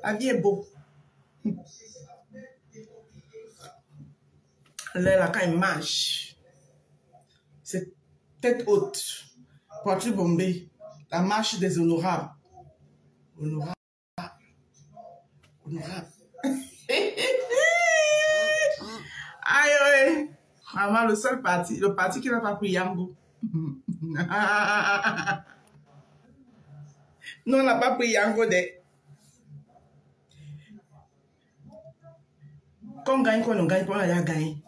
La vie est beau. Là, quand il marche, c'est tête haute, poitrine bombée, la marche des honorables. Honorable. Honorable. Aïe, aïe. Maman, le seul parti, le parti qui n'a pas pris Yango. Non, on n'a pas pris Yango de. Quand on gagne, quand on gagne, quand on a gagné.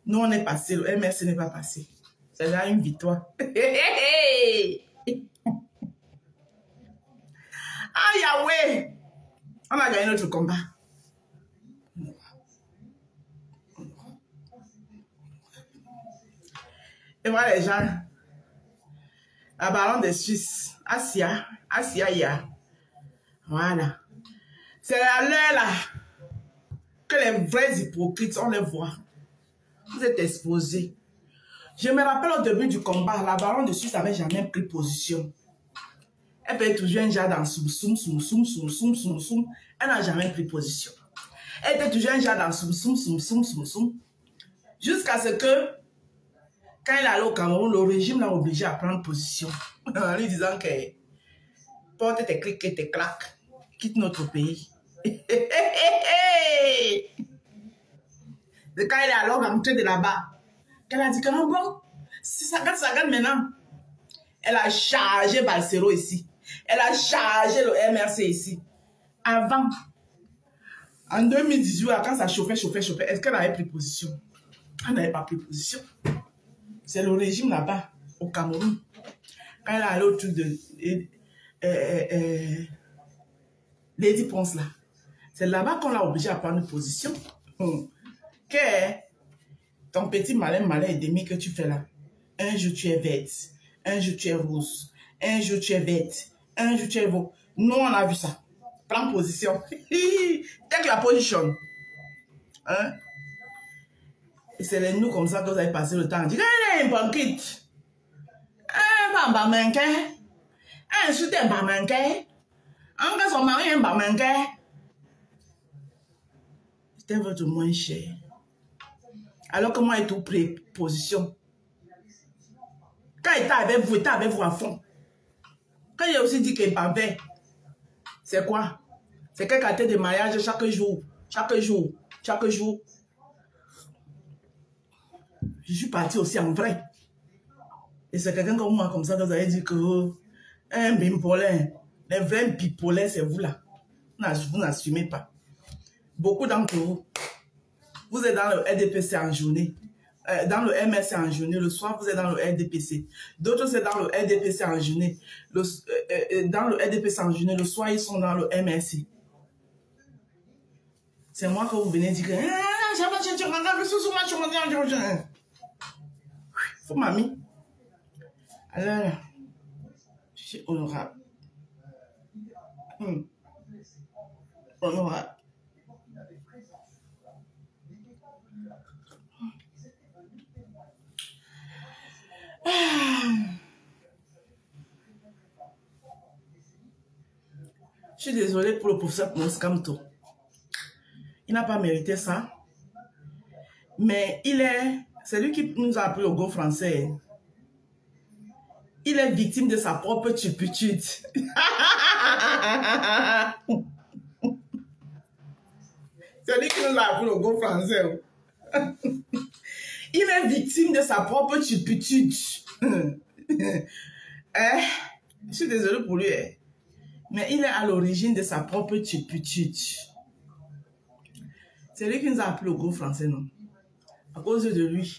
Nous, on est passé, le MRC n'est pas passé. C'est là une victoire. Ah, Yahweh! On a gagné notre combat. Et voilà les gens. La baronne des Suisses. Asia. Asia, ya. Voilà. C'est à l'heure là que les vrais hypocrites, on les voit. Vous êtes exposés. Je me rappelle au début du combat, la baronne de Suisse n'avait jamais pris position. Elle fait toujours un genre dans soum. Elle n'a jamais pris position. Elle était toujours un genre dans soum. Jusqu'à ce que, quand il est allé au Cameroun, le régime l'a obligé à prendre position. En lui disant que porte tes clics et tes claques, quitte notre pays. C'est quand il est alors rentré de là-bas, qu'elle a dit que non, bon, si ça gagne maintenant. Elle a chargé Balsero ici. Elle a chargé le MRC ici. Avant, en 2018, quand ça chauffait, est-ce qu'elle avait pris position? Elle n'avait pas pris position. C'est le régime là-bas, au Cameroun. Quand elle est allée au truc de Lady Ponce là, c'est là-bas qu'on l'a obligé à prendre une position. Que ton petit malin endémique que tu fais là, un jour tu es verte, un jour tu es rose, un jour tu es verte, un jour tu es beau. Nous, on a vu ça. Prends position. Take la position. Hein? Et c'est les nous comme ça que vous avez passé le temps. Dis, un banquette. Un bambanquet. Un soutien bambanquet. Un gars son mari un bambanquet. C'était votre moins cher. Alors que moi, j'ai tout pris position. Quand il était avec vous à fond. Quand il a aussi dit qu'il bavait, c'est quoi? C'est quel quartier de mariage chaque jour. Je suis parti aussi en vrai. Et c'est quelqu'un comme moi, comme ça, que vous avez dit que un bipolaire, les vrais bipolaires, c'est vous là. Vous n'assumez pas. Beaucoup d'entre vous, vous êtes dans le RDPC en journée. Dans le MRC en journée, le soir, vous êtes dans le RDPC. D'autres, c'est dans le RDPC en journée. Dans le RDPC en journée, le soir, ils sont dans le MRC. C'est moi que vous venez dire que faut mamie. Alors, je suis honorable. Honorable. Je suis désolée pour le professeur Monskamto. Il n'a pas mérité ça. Mais c'est lui qui nous a appris au go français. Il est victime de sa propre turpitude. C'est lui qui nous a appris au go français. Il est victime de sa propre turpitude. Je suis désolée pour lui. Mais il est à l'origine de sa propre turpitude. C'est lui qui nous a appris au go français, non? À cause de lui.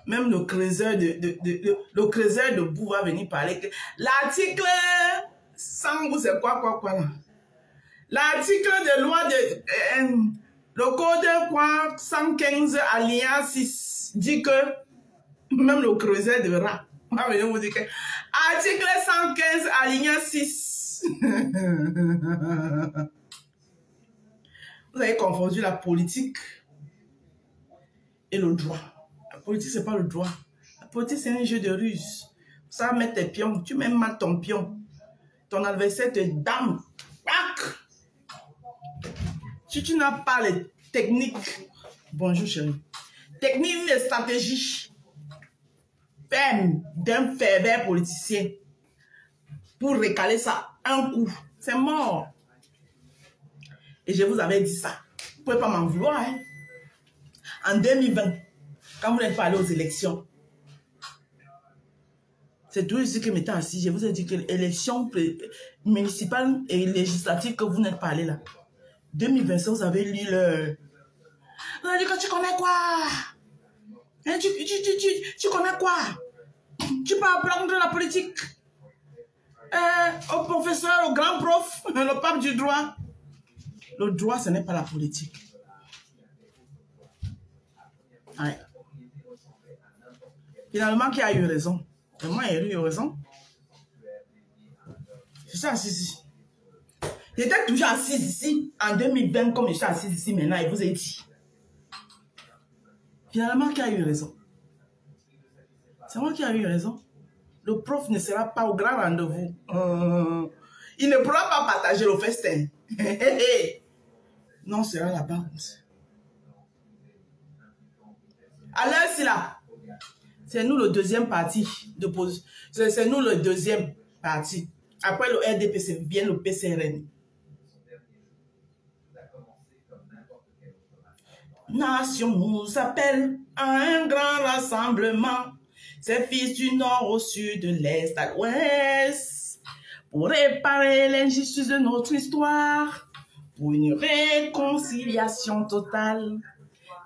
Même le creuseur de boue va venir parler que l'article 100 ou c'est quoi là. L'article de loi de le code quoi 115 alinéa 6 dit que même le creuseur de rat va venir vous dire que article 115 alinéa 6. Vous avez confondu la politique et le droit. La politique, ce n'est pas le droit. La politique, c'est un jeu de ruse. Ça va mettre tes pions. Tu mets mal ton pion. Ton adversaire te dame. Si tu n'as pas les techniques, bonjour chérie, techniques et stratégies fermes d'un fervent politicien pour recaler ça un coup, c'est mort. Et je vous avais dit ça. Vous ne pouvez pas m'en vouloir. Hein? En 2020, quand vous n'êtes pas allé aux élections, c'est tout ici que m'étais assis. Je vous ai dit que l'élection municipale et législative que vous n'êtes pas allé là. 2025, vous avez lu le... Vous avez dit que tu connais quoi? Hein, tu connais quoi? Tu peux apprendre la politique. Au professeur, au grand prof, le pape du droit. Le droit, ce n'est pas la politique. Ouais. Finalement, qui a eu raison? Et moi, j'ai eu raison. Je suis assise ici. J'étais toujours assise ici en 2020 comme je suis assise ici maintenant et vous ai dit. Finalement, qui a eu raison? C'est moi qui ai eu raison. Le prof ne sera pas au grand rendez-vous. Il ne pourra pas partager le festin. Non, c'est la banque. Alors, c'est là. C'est nous le deuxième parti de pause. C'est nous le deuxième parti. Après le RDP, vient le PCRN. Nation nous appelle à un grand rassemblement. Ces fils du nord au sud, de l'est à l'ouest. Pour réparer l'injustice de notre histoire. Pour une réconciliation totale.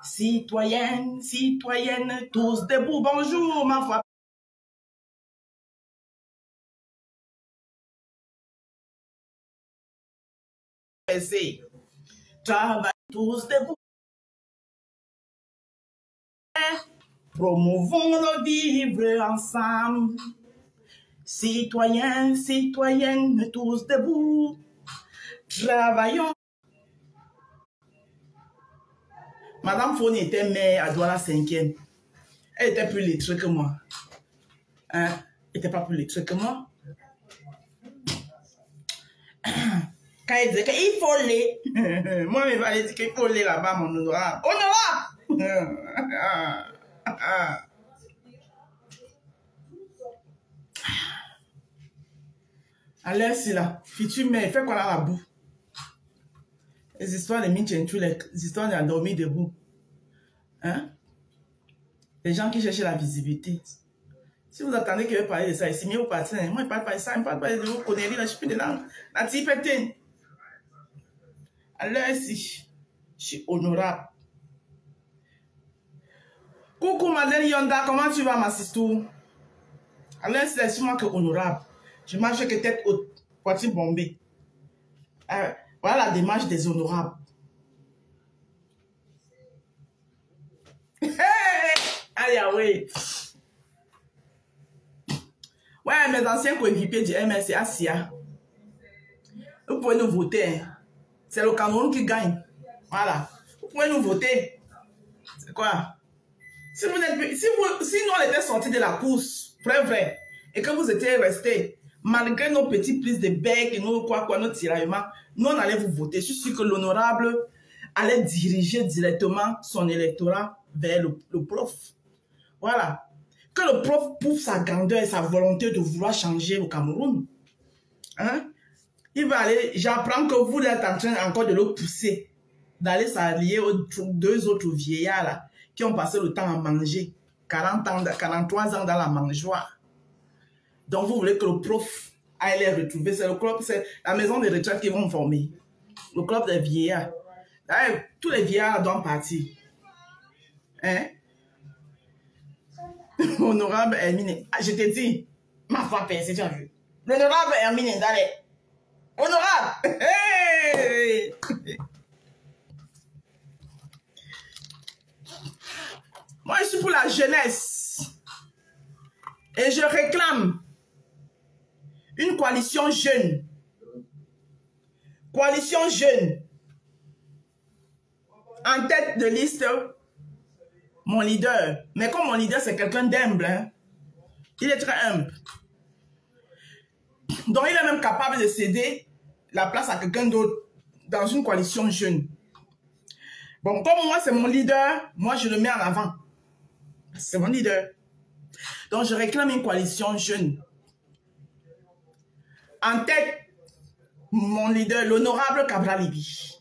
Citoyennes, citoyennes, tous debout, bonjour, ma foi. Travaillons tous debout. Promouvons le vivre ensemble. Citoyens, citoyennes, tous debout. Travaillons. Madame Foni était mère à Douala 5e. Elle était plus lettrée que moi. Hein? Elle n'était pas plus lettrée que moi. Quand elle disait qu'il faut les. Moi, je vais dire qu'il faut les là-bas, mon honorable. Honorable! Allez, c'est là. Fitu, mais fais quoi là, la boue? Les histoires de Minchentu, les histoires de dormir debout. Hein? Les gens qui cherchent la visibilité. Si vous attendez que je parle de ça ici, mieux vous partez. Moi, je ne parle pas de ça, je ne parle pas de vous connaître, je suis de langue. La tipétine. Alors, si, je suis honorable. Coucou, Madeleine Yonda, comment tu vas, ma sistou? Alors, c'est moi que honorable. Je marche que tête haute, poitrine bombée. Voilà la démarche des honorables. Allez, ouais. Ouais, mes anciens coéquipiers du MSC Asia. Vous pouvez nous voter. C'est le Cameroun qui gagne. Voilà. Vous pouvez nous voter. C'est quoi? Si nous on était sortis de la course, vrai, et que vous étiez restés, malgré nos petits prises de bec et nos nos tiraillements, nous on allait vous voter. Je suis sûr que l'honorable allait diriger directement son électorat vers le prof. Voilà. Que le prof prouve sa grandeur et sa volonté de vouloir changer le Cameroun. Hein? Il va aller, j'apprends que vous êtes en train encore de le pousser, d'aller s'allier aux deux autres vieillards là, qui ont passé le temps à manger, 43 ans dans la mangeoire. Donc vous voulez que le prof aille les retrouver. C'est le club, c'est la maison de retraite qu'ils vont former. Le club des vieillards. Là, tous les vieillards doivent partir. Hein? Honorable Hermine. Ah, je t'ai dit, ma foi percée, tu as vu. L'honorable Hermine, allez. Honorable! Hey! Moi, je suis pour la jeunesse. Et je réclame une coalition jeune. Coalition jeune. En tête de liste, mon leader. Mais comme mon leader, c'est quelqu'un d'humble. Hein? Il est très humble. Donc, il est même capable de céder la place à quelqu'un d'autre dans une coalition jeune. Bon, comme moi, c'est mon leader, moi, je le mets en avant. C'est mon leader. Donc, je réclame une coalition jeune. En tête, mon leader, l'honorable Cabral Libby.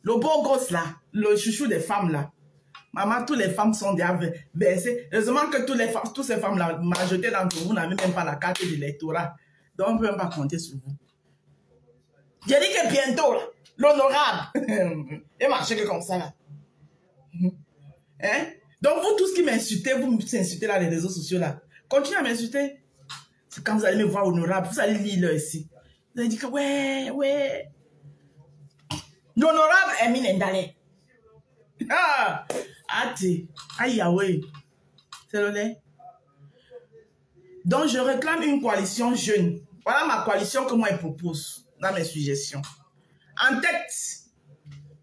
Le beau gosse là, le chouchou des femmes là. Maman, toutes les femmes sont déjà versées. Heureusement que toutes ces femmes là, majorité d'entre vous n'avez même pas la carte de l'électorat. Donc, on ne peut même pas compter sur vous. J'ai dit que bientôt, l'honorable, et marchez que comme ça là. Hein? Donc, vous tous qui m'insultez, vous m'insultez là, les réseaux sociaux là. Continuez à m'insulter. Quand vous allez me voir honorable, vous allez lire là ici. Vous allez dire que ouais. L'honorable Emine Ndale. Ah, aïe, ouais. C'est le lait. Donc, je réclame une coalition jeune. Voilà ma coalition que moi, je propose dans mes suggestions. En tête,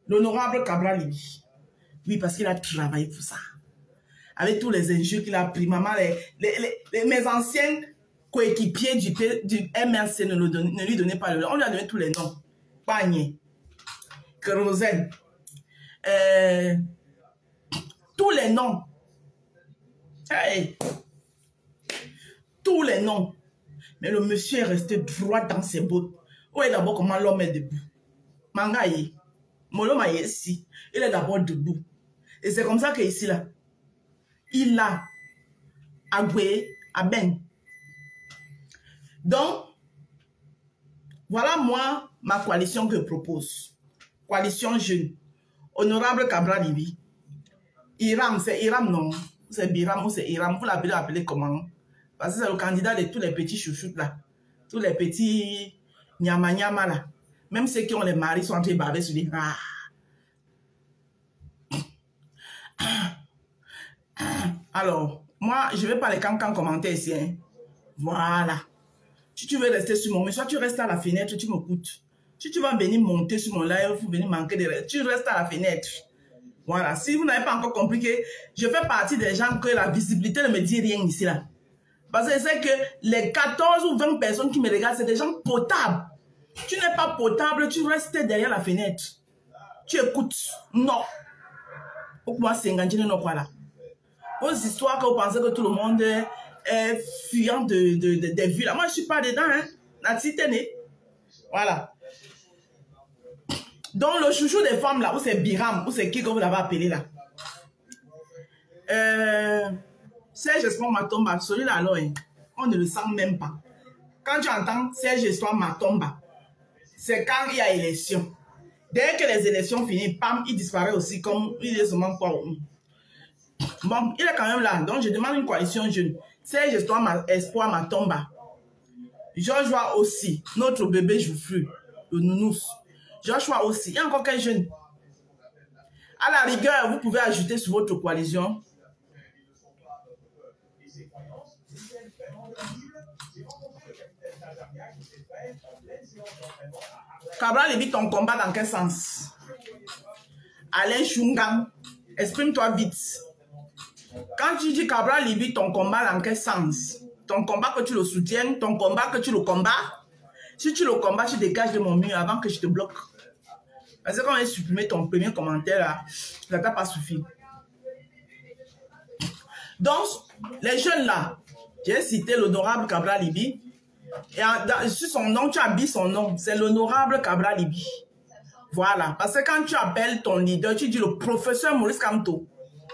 l'honorable Cabral Libby. Oui, parce qu'il a travaillé pour ça. Avec tous les enjeux qu'il a pris. Maman, mes anciens coéquipiers du MRC ne lui donnaient pas le nom. On lui a donné tous les noms. Pagné, Kérosène, tous les noms. Hey. Tous les noms. Mais le monsieur est resté droit dans ses bottes. Voyez d'abord comment l'homme est debout. Mangaye. Molo Maïsi. Il est d'abord debout. Et c'est comme ça qu'ici là, il a agoué à Ben. Donc, voilà moi, ma coalition que je propose. Coalition jeune. Honorable Cabral Libby. Iram, c'est Iram non. C'est Biram ou c'est Iram. Vous l'appelez comment? Parce que c'est le candidat de tous les petits chouchoutes là. Tous les petits nyama là. Même ceux qui ont les maris sont en train de baver sur les... Alors, moi, je ne vais pas les cancans commenter ici. Hein. Voilà. Si tu veux rester sur mon... Mais soit tu restes à la fenêtre, tu m'écoutes. Si tu vas venir monter sur mon live, vous venir manquer de... Tu restes à la fenêtre. Voilà. Si vous n'avez pas encore compris que je fais partie des gens que la visibilité ne me dit rien ici là. Parce que je sais que les 14 ou 20 personnes qui me regardent, c'est des gens potables. Tu n'es pas potable, tu restes derrière la fenêtre. Tu écoutes. Non. Pour moi, c'est un non quoi là. Aux histoires que vous pensez que tout le monde est fuyant des vues là. Moi, je ne suis pas dedans. Hein. La cité. Voilà. Donc, le chouchou des femmes là, ou c'est Biram, ou c'est qui que vous l'avez appelé là. Serge Espoir Matomba, celui-là alors, hein, on ne le sent même pas. Quand tu entends Serge Espoir Matomba, c'est quand il y a élection. Dès que les élections finissent, pam, il disparaît aussi comme il est seulement quoi. Bon, il est quand même là. Donc, je demande une coalition jeune. Serge Espoir Matomba. Joshua aussi. Notre bébé joufflu. Le nounous. Joshua aussi. Il y a encore quel jeune? À la rigueur, vous pouvez ajouter sur votre coalition. Cabral Libby, ton combat dans quel sens? Alain Chungang, exprime-toi vite. Quand tu dis Cabral Libby, ton combat dans quel sens? Ton combat que tu le soutiens, ton combat que tu le combats. Si tu le combats, tu dégages de mon mur avant que je te bloque. Parce que quand on a supprimé ton premier commentaire là, ça t'a pas suffi. Donc, les jeunes là, j'ai cité l'honorable Cabral Libby. Et sur son nom, tu habilles son nom. C'est l'honorable Cabral Libby. Voilà. Parce que quand tu appelles ton leader, tu dis le professeur Maurice Kamto.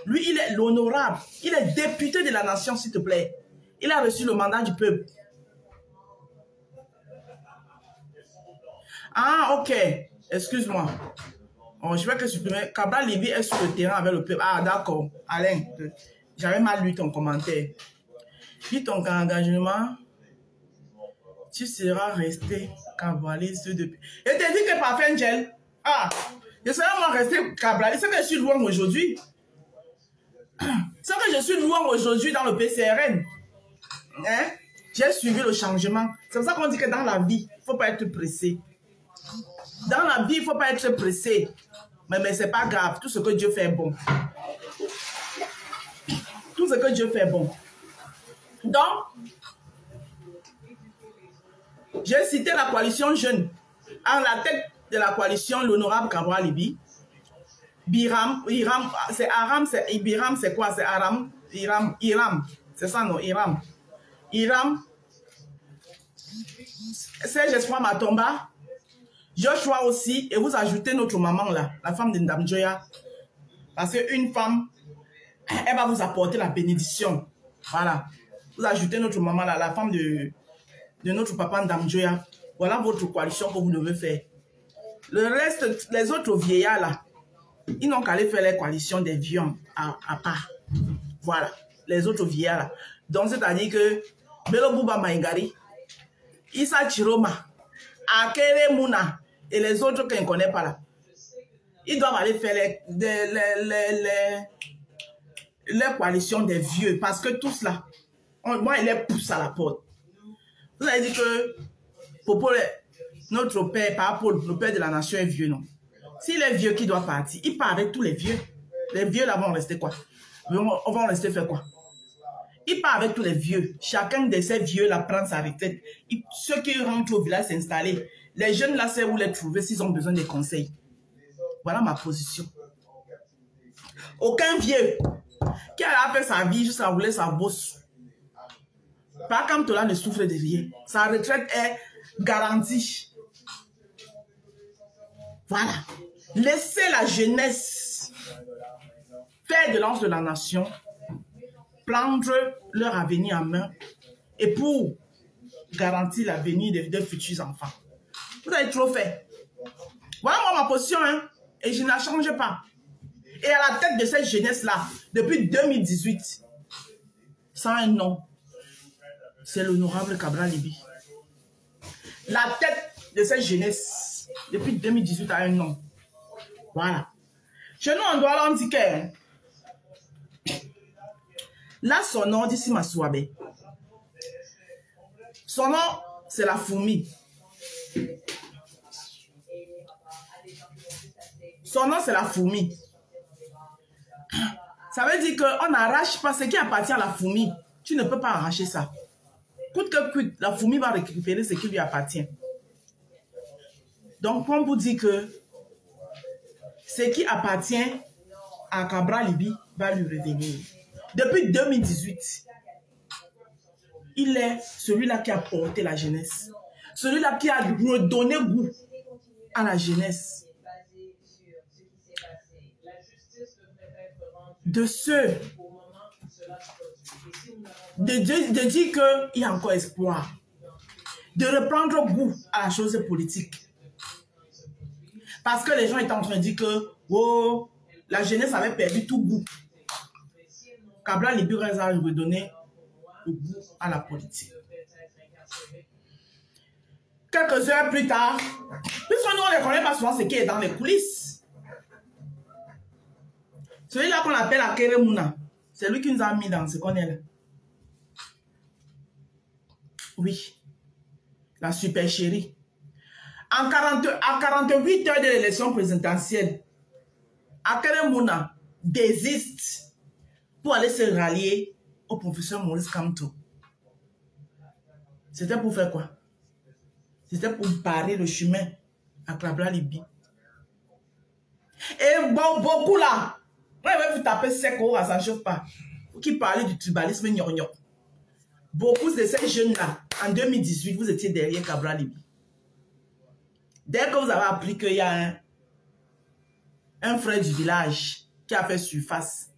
Lui, il est l'honorable. Il est député de la nation, s'il te plaît. Il a reçu le mandat du peuple. Ah, ok. Excuse-moi. Oh, je vais que supprimer. Cabral Libby est sur le terrain avec le peuple. Ah, d'accord. Alain, j'avais mal lu ton commentaire. Puis ton engagement, tu seras resté cabaliste depuis. Et t'as dit que parfait, Angel. Ah, je serai moi resté cabaliste. C'est que je suis loin aujourd'hui. C'est que je suis loin aujourd'hui dans le PCRN. Hein? J'ai suivi le changement. C'est pour ça qu'on dit que dans la vie, il ne faut pas être pressé. Dans la vie, il ne faut pas être pressé. Mais ce n'est pas grave. Tout ce que Dieu fait est bon. Tout ce que Dieu fait est bon. Donc, j'ai cité la coalition jeune. En la tête de la coalition, l'honorable Cabral Libby. Biram, Iram, c'est Aram, c'est Ibiram, c'est quoi? C'est Aram, Iram. C'est ça, non? Iram. Iram. Serge Espoir Matomba. Joshua aussi. Et vous ajoutez notre maman là, la femme de Ndam Joya. Parce qu'une femme, elle va vous apporter la bénédiction. Voilà. Vous ajoutez notre maman là, la femme de notre papa Ndam Joya. Voilà votre coalition que vous devez faire. Le reste, les autres vieillards là, ils n'ont qu'à aller faire les coalitions des vieux à part. Voilà. Les autres vieillards là. Donc, c'est-à-dire que Belo Bouba Maïgari, Issa Chiroma, Akere Mouna et les autres qu'on ne connaît pas là, ils doivent aller faire les coalitions des vieux parce que tous là, moi, ils les poussent à la porte. Vous avez dit que Popole, notre père, pas Paul, le père de la nation est vieux, non? S'il est vieux qui doit partir, il part avec tous les vieux. Les vieux là vont rester quoi? On va rester faire quoi? Il part avec tous les vieux. Chacun de ces vieux là prend sa retraite. Ceux qui rentrent au village s'installer. Les jeunes là, c'est où les trouver s'ils ont besoin de conseils. Voilà ma position. Aucun vieux qui a fait sa vie jusqu'à rouler sa bosse. Pas comme toi là ne souffre de rien. Sa retraite est garantie. Voilà. Laissez la jeunesse faire de lance de la nation, prendre leur avenir en main et pour garantir l'avenir de futurs enfants. Vous avez trop fait. Voilà moi ma position, hein, et je ne la change pas. Et à la tête de cette jeunesse-là, depuis 2018, sans un nom, c'est l'honorable Cabral Libi. La tête de cette jeunesse, depuis 2018, a un nom. Voilà. Chez nous, on doit l'indiquer. Là, son nom, d'ici Masouabe. Son nom, c'est la fourmi. Son nom, c'est la fourmi. Ça veut dire qu'on n'arrache pas ce qui appartient à la fourmi. Tu ne peux pas arracher ça. Coûte que coûte, la fourmi va récupérer ce qui lui appartient. Donc, on vous dit que ce qui appartient à Cabral Libi va lui revenir. Depuis 2018, il est celui-là qui a porté la jeunesse. Celui-là qui a redonné goût à la jeunesse. De ceux de dire qu'il y a encore espoir. De reprendre goût à la chose politique. Parce que les gens étaient en train de dire que oh, la jeunesse avait perdu tout goût. Cabral Libi a redonné le goût à la politique. Quelques heures plus tard, puisque nous on ne connaît pas souvent ce qui est dans les coulisses. Celui-là qu'on appelle Akere Mouna, c'est lui qui nous a mis dans ce qu'on est là. Oui, la super chérie. À 48 heures de l'élection présidentielle, Akere Mouna désiste pour aller se rallier au professeur Maurice Kamto. C'était pour faire quoi? C'était pour barrer le chemin à Cabral Libi. Et bon, beaucoup là, on avait vu taper sec, ça ne chauffe pas. Qui parlait du tribalisme gnognon. Beaucoup de ces jeunes-là, en 2018, vous étiez derrière Cabral Libi. Dès que vous avez appris qu'il y a un frère du village qui a fait surface,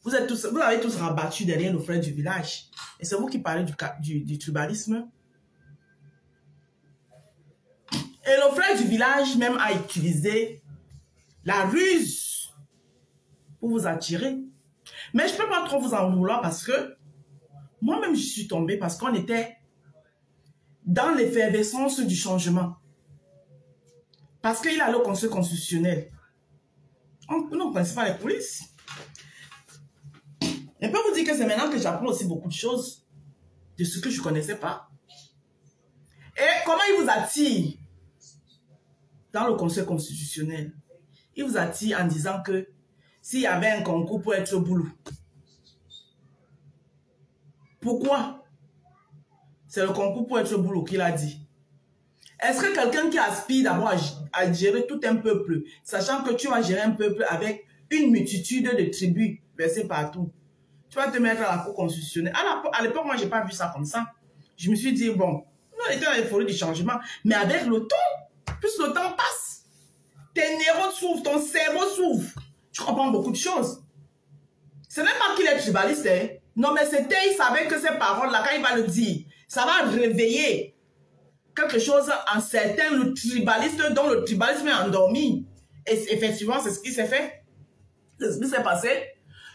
vous avez tous rabattu derrière le frère du village. Et c'est vous qui parlez du tribalisme. Et le frère du village même a utilisé la ruse pour vous attirer. Mais je ne peux pas trop vous en vouloir parce que moi-même je suis tombée parce qu'on était dans l'effervescence du changement. Parce qu'il a le conseil constitutionnel. On ne connaissait pas les coulisses. Je peux vous dire que c'est maintenant que j'apprends aussi beaucoup de choses de ce que je ne connaissais pas. Et comment il vous attire dans le conseil constitutionnel? Il vous attire en disant que s'il y avait un concours pour être boulot. Pourquoi? C'est le concours pour être boulot qu'il a dit. Est-ce que quelqu'un qui aspire d'abord à gérer tout un peuple, sachant que tu vas gérer un peuple avec une multitude de tribus versées partout, tu vas te mettre à la Cour constitutionnelle. À l'époque, moi, je n'ai pas vu ça comme ça. Je me suis dit, bon, on était dans l'euphorie du changement, mais avec le temps, plus le temps passe, tes neurones s'ouvrent, ton cerveau s'ouvre. Tu comprends beaucoup de choses. Ce n'est pas qu'il est tribaliste, hein. Non, mais c'était, il savait que ces paroles-là, quand il va le dire, ça va réveiller quelque chose en certains, le tribaliste, dont le tribalisme est endormi. Et effectivement, c'est ce qui s'est fait. C'est ce qui s'est passé.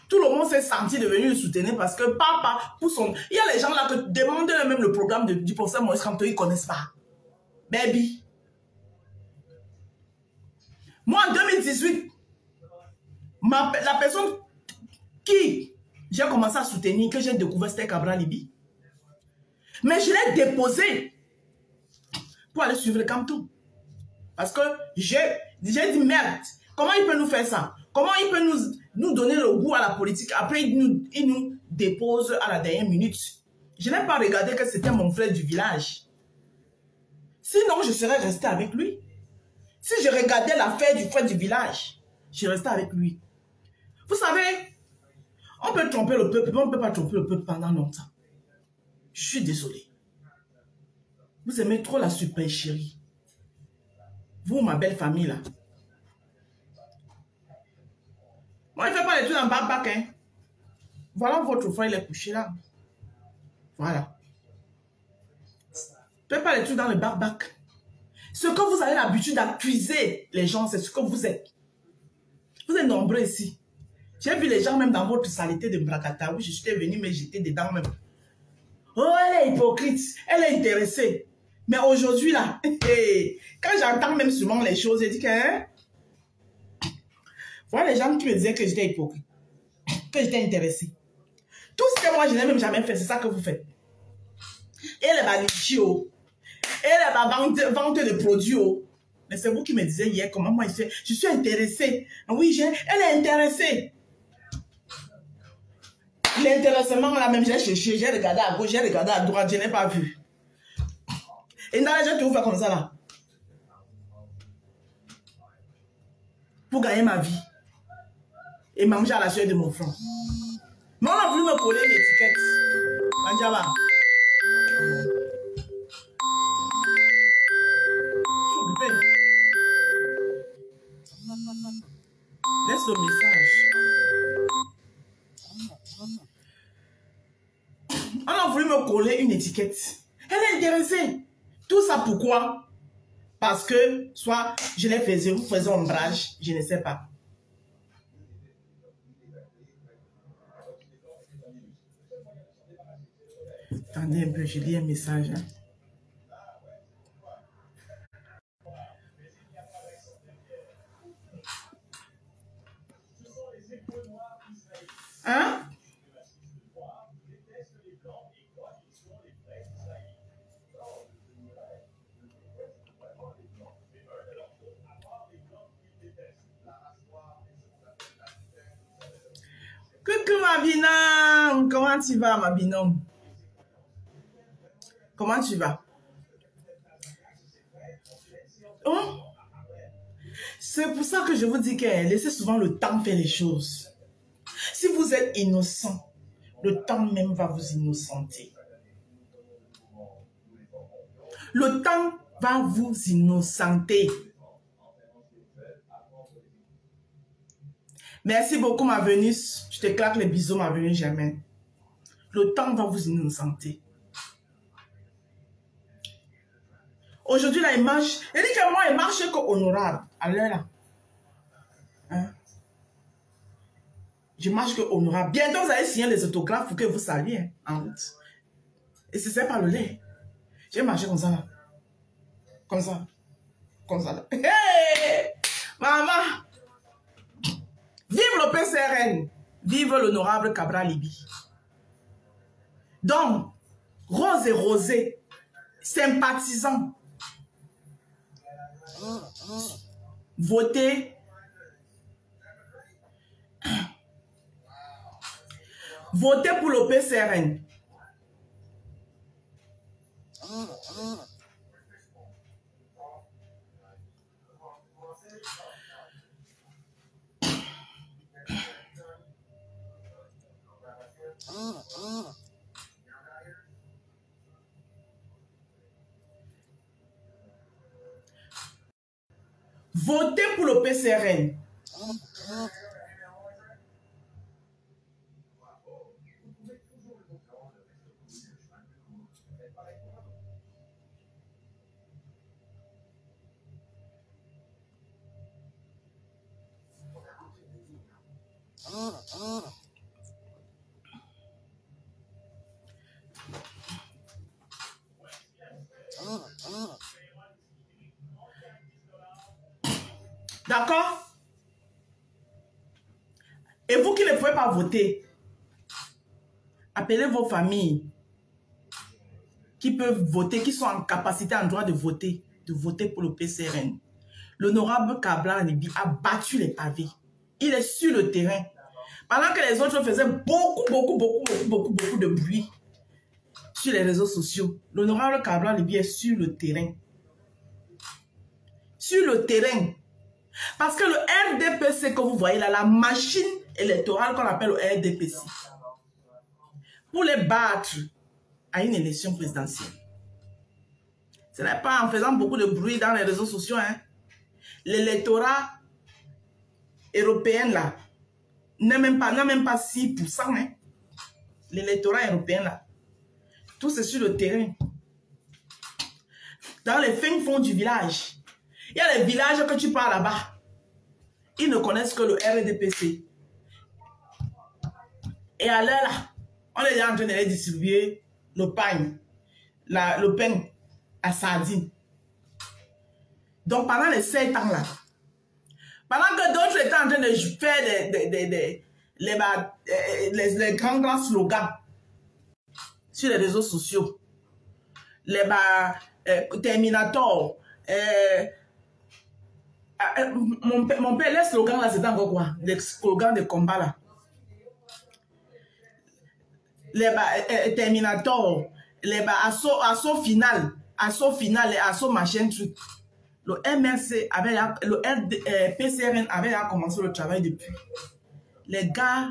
Tout le monde s'est senti devenu le soutenir parce que papa, pour son... Il y a les gens là qui demandent même le programme du professeur Moïse Kamto, ils ne connaissent pas. Baby. Moi, en 2018, la personne qui j'ai commencé à soutenir, que j'ai découvert, c'était Cabral Libi. Mais je l'ai déposé pour aller suivre le Kamto. Parce que j'ai dit, merde, comment il peut nous faire ça? Comment il peut nous donner le goût à la politique? Après, il nous dépose à la dernière minute. Je n'ai pas regardé que c'était mon frère du village. Sinon, je serais resté avec lui. Si je regardais l'affaire du frère du village, je restais avec lui. Vous savez, on peut tromper le peuple, mais on ne peut pas tromper le peuple pendant longtemps. Je suis désolé. Vous aimez trop la super chérie. Vous, ma belle famille, là. Moi, il ne fait pas les trucs dans le barbac, hein. Voilà votre frère, il est couché là. Voilà. Ne faites pas les trucs dans le barbac. Ce que vous avez l'habitude d'accuser les gens, c'est ce que vous êtes. Vous êtes nombreux ici. J'ai vu les gens même dans votre saleté de Brakata. Oui, je suis venu, mais j'étais dedans même. Oh, elle est hypocrite. Elle est intéressée. Mais aujourd'hui, là, quand j'entends même souvent les choses, je dis que... Hein, voilà les gens qui me disaient que j'étais hypocrite. Que j'étais intéressée. Tout ce que moi, je n'ai même jamais fait, c'est ça que vous faites. Et les balichio. Et les vente de produits. Mais c'est vous qui me disiez hier comment moi, je suis intéressée. Oui, elle est intéressée. L'intéressement, là même, j'ai cherché, j'ai regardé à gauche, j'ai regardé à droite, je n'ai pas vu. Et dans les gens qui vous font comme ça, là. Pour gagner ma vie. Et manger à la sueur de mon front. Mais on a voulu me coller une étiquette. Manjaba. Je suis occupée. Laisse le message. On a voulu me coller une étiquette. Elle est intéressée. Tout ça pourquoi? Parce que soit je les faisais, vous faisiez ombrage, je ne sais pas. Attendez un peu, je lis un message. Hein? Coucou ma binôme, comment tu vas ma binôme? Comment tu vas? Oh, c'est pour ça que je vous dis que laissez souvent le temps faire les choses. Si vous êtes innocent, le temps même va vous innocenter. Le temps va vous innocenter. Merci beaucoup ma Vénus. Je te claque les bisous ma Vénus jamais. Le temps va vous innocenter. Aujourd'hui là il marche. Il dit que moi il marche qu'honorable. Alors là. Hein? Je marche qu'honorable. Bientôt vous allez signer les autographes pour que vous saluiez en route. Et c'est pas le lait. J'ai marché comme ça là. Comme ça. Comme ça là. Hey! Maman! Vive le PCRN! Vive l'honorable Cabral Libi! Donc, Rose et Rosé, sympathisants, votez. Votez pour le PCRN. Votez pour le PCRN. D'accord? Et vous qui ne pouvez pas voter, appelez vos familles qui peuvent voter, qui sont en capacité, en droit de voter pour le PCRN. L'honorable Kabla Alibi a battu les pavés. Il est sur le terrain. Pendant que les autres faisaient beaucoup de bruit sur les réseaux sociaux, l'honorable Kabla Alibi est sur le terrain. Sur le terrain. Parce que le RDPC que vous voyez là, la machine électorale qu'on appelle le RDPC, pour les battre à une élection présidentielle, ce n'est pas en faisant beaucoup de bruit dans les réseaux sociaux. Hein. L'électorat européen là, n'a même pas 6%. Hein. L'électorat européen là, tout c'est sur le terrain. Dans les fins fonds du village, il y a les villages que tu pars là-bas. Ils ne connaissent que le RDPC. Et à l'heure là, on est déjà en train de les distribuer le pain, le pain à sardines. Donc pendant les 7 ans là, pendant que d'autres étaient en train de faire les grands slogans sur les réseaux sociaux, les Terminator, mon père, les slogans là, c'était encore quoi? Les slogans de combat là. Les Terminator, les assaut final et assaut machin truc. Le MRC avait, le PCRN avait commencé le travail depuis. Les gars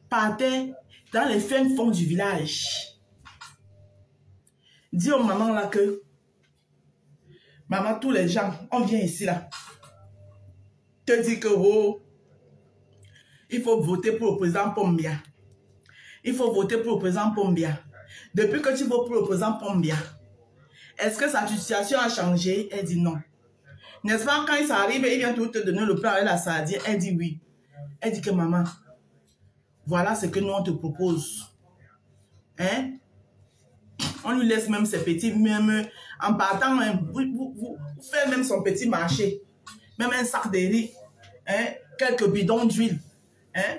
partaient dans les fins fonds du village. Dis aux mamans là que, maman, tous les gens, on vient ici là. Te dit que, oh, il faut voter pour le président Pombia. Il faut voter pour le président Pombia. Depuis que tu votes pour le président Pombia, est-ce que sa situation a changé? Elle dit non. N'est-ce pas, quand il arrive, il vient tout te donner le plan avec la sardine. Elle dit oui. Elle dit que maman, voilà ce que nous on te propose. Hein? On lui laisse même ses petits, même en partant, vous faites même son petit marché. Même un sac de riz, hein? Quelques bidons d'huile. Hein?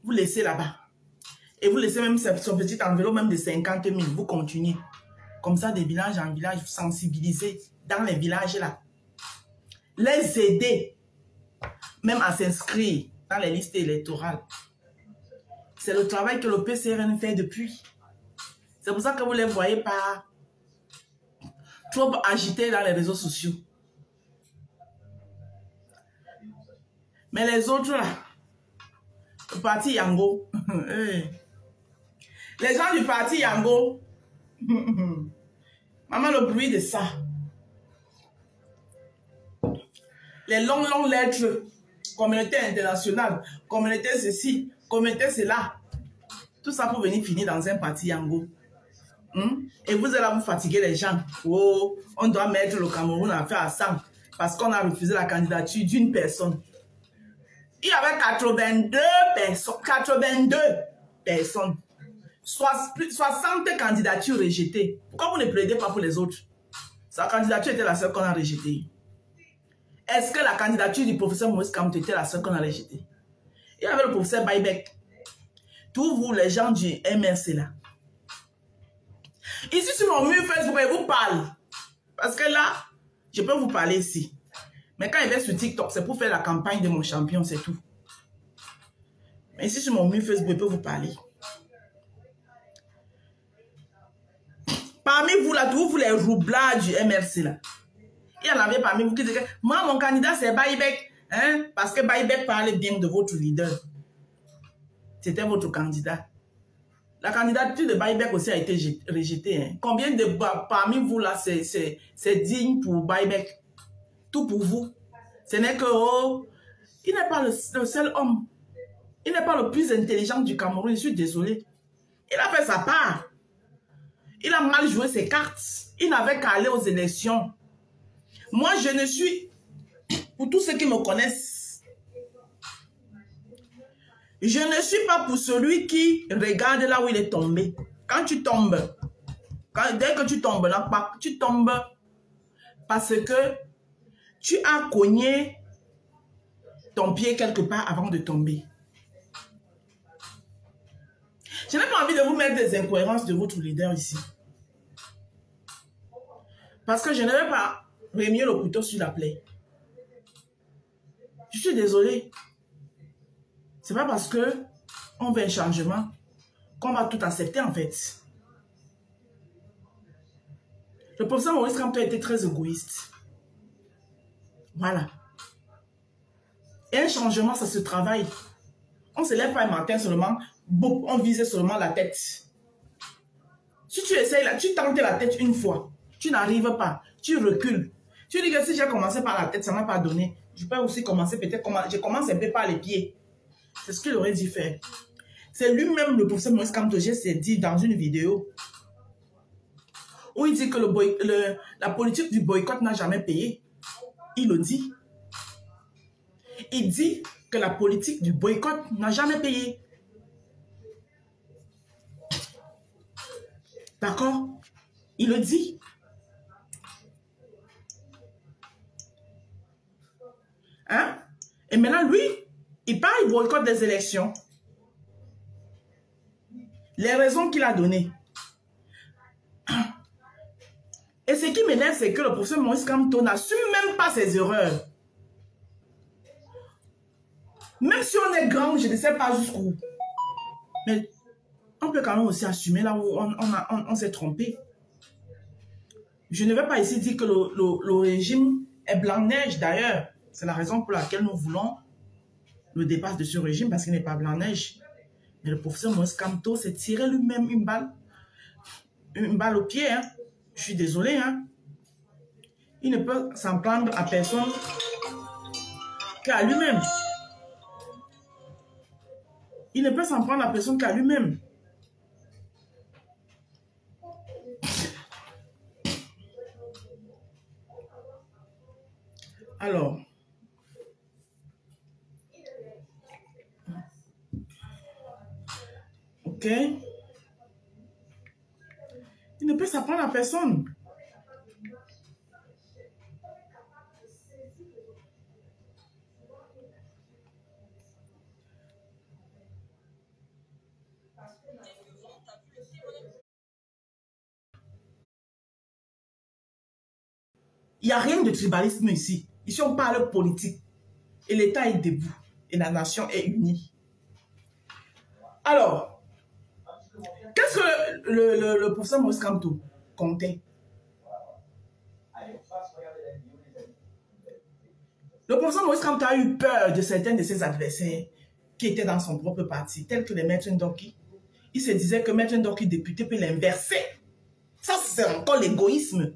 Vous laissez là-bas. Et vous laissez même son petit enveloppe même de 50 000. Vous continuez. Comme ça, de village en village, vous sensibilisez dans les villages là. Les aider même à s'inscrire dans les listes électorales. C'est le travail que le PCRN fait depuis. C'est pour ça que vous ne les voyez pas trop agités dans les réseaux sociaux. Mais les autres là, le parti Yango, les gens du parti Yango, maman, le bruit de ça. Les longues lettres, communauté internationale, communauté ceci, communauté cela. Tout ça pour venir finir dans un parti Yango. Et vous allez là vous fatiguer les gens. Oh, on doit mettre le Cameroun à faire à 100 parce qu'on a refusé la candidature d'une personne. Il y avait 82 personnes. 82 personnes. 60 candidatures rejetées. Pourquoi vous ne plaidez pas pour les autres? Sa candidature était la seule qu'on a rejetée. Est-ce que la candidature du professeur Maurice Kamto était la seule qu'on a rejetée? Il y avait le professeur Baïbek. Tous vous, les gens du MRC là. Ici sur mon mur Facebook, je vous parle. Parce que là, je peux vous parler ici. Mais quand il est sur TikTok, c'est pour faire la campagne de mon champion, c'est tout. Mais ici sur mon mur Facebook, je peux vous parler. Parmi vous là, tous vous les roublards du MRC là. Il y en avait parmi vous qui disaient, moi mon candidat c'est Baïbek. Hein? Parce que Baïbek parlait bien de votre leader. C'était votre candidat. La candidature de Baïbek aussi a été rejetée. Hein? Combien de parmi vous là, c'est digne pour Baïbek? tout pour vous. Ce n'est que, oh, il n'est pas le seul homme. Il n'est pas le plus intelligent du Cameroun, je suis désolé. Il a fait sa part. Il a mal joué ses cartes. Il n'avait qu'à aller aux élections. Moi, je ne suis, pour tous ceux qui me connaissent, je ne suis pas pour celui qui regarde là où il est tombé. Quand tu tombes, dès que tu tombes là, tu tombes parce que tu as cogné ton pied quelque part avant de tomber. Je n'ai pas envie de vous mettre des incohérences de votre leader ici. Parce que je ne vais pas remuer le couteau sur la plaie. Je suis désolé. C'est pas parce que on veut un changement qu'on va tout accepter en fait. Le professeur Maurice Kamto a été très égoïste. Voilà. Et un changement, ça se travaille. On ne se lève pas un matin seulement, on vise seulement la tête. Si tu essayes, tu tentes la tête une fois, tu n'arrives pas, tu recules. Tu dis que si j'ai commencé par la tête, ça ne m'a pas donné. Je peux aussi commencer peut-être, je commence un peu par les pieds. C'est ce qu'il aurait dû faire. C'est lui-même, le professeur Maurice Kamto, s'est dit dans une vidéo où il dit que la politique du boycott n'a jamais payé. Il le dit. Il dit que la politique du boycott n'a jamais payé. D'accord? Il le dit. Hein? Et maintenant, lui, il parle, il boycotte des élections. Les raisons qu'il a données. Et ce qui m'énerve, c'est que le professeur Maurice Kamto n'assume même pas ses erreurs. Même si on est grand, je ne sais pas jusqu'où. Mais on peut quand même aussi assumer là où on s'est trompé. Je ne vais pas ici dire que le régime est blanc-neige d'ailleurs. C'est la raison pour laquelle nous voulons le départ de ce régime parce qu'il n'est pas blanc-neige. Mais le professeur Maurice Kamto s'est tiré lui-même une balle au pied. Hein. Je suis désolé. Hein. Il ne peut s'en prendre à personne qu'à lui-même. Il ne peut s'en prendre à personne qu'à lui-même. Alors, ok. Il ne peut s'en prendre à personne. Il n'y a rien de tribalisme ici. Ici, on parle politique. Et l'État est debout. Et la nation est unie. Alors, qu'est-ce que le professeur Maurice Kamto comptait? Le professeur Maurice Kamto a eu peur de certains de ses adversaires qui étaient dans son propre parti, tels que les Maître Ndoki. Il se disait que Maître Ndoki, député, peut l'inverser. Ça, c'est encore l'égoïsme.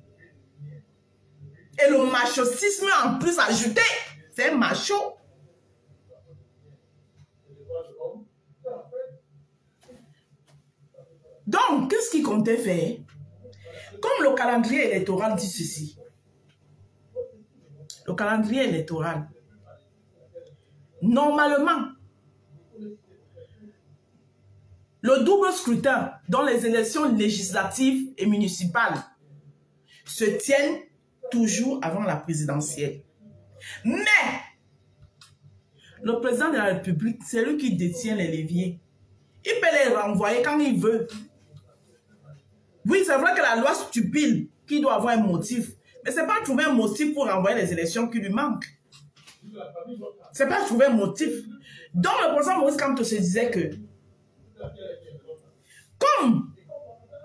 Et le machocisme en plus ajouté. C'est un macho. Donc, qu'est-ce qu'il comptait faire? Comme le calendrier électoral dit ceci. Le calendrier électoral. Normalement, le double scrutin dans les élections législatives et municipales se tiennent toujours avant la présidentielle. Mais, le président de la République, c'est lui qui détient les leviers. Il peut les renvoyer quand il veut. Oui, c'est vrai que la loi stipule qu'il doit avoir un motif. Mais ce n'est pas trouver un motif pour renvoyer les élections qui lui manquent. Ce n'est pas trouver un motif. Donc, le président Maurice Kamto se disait que, comme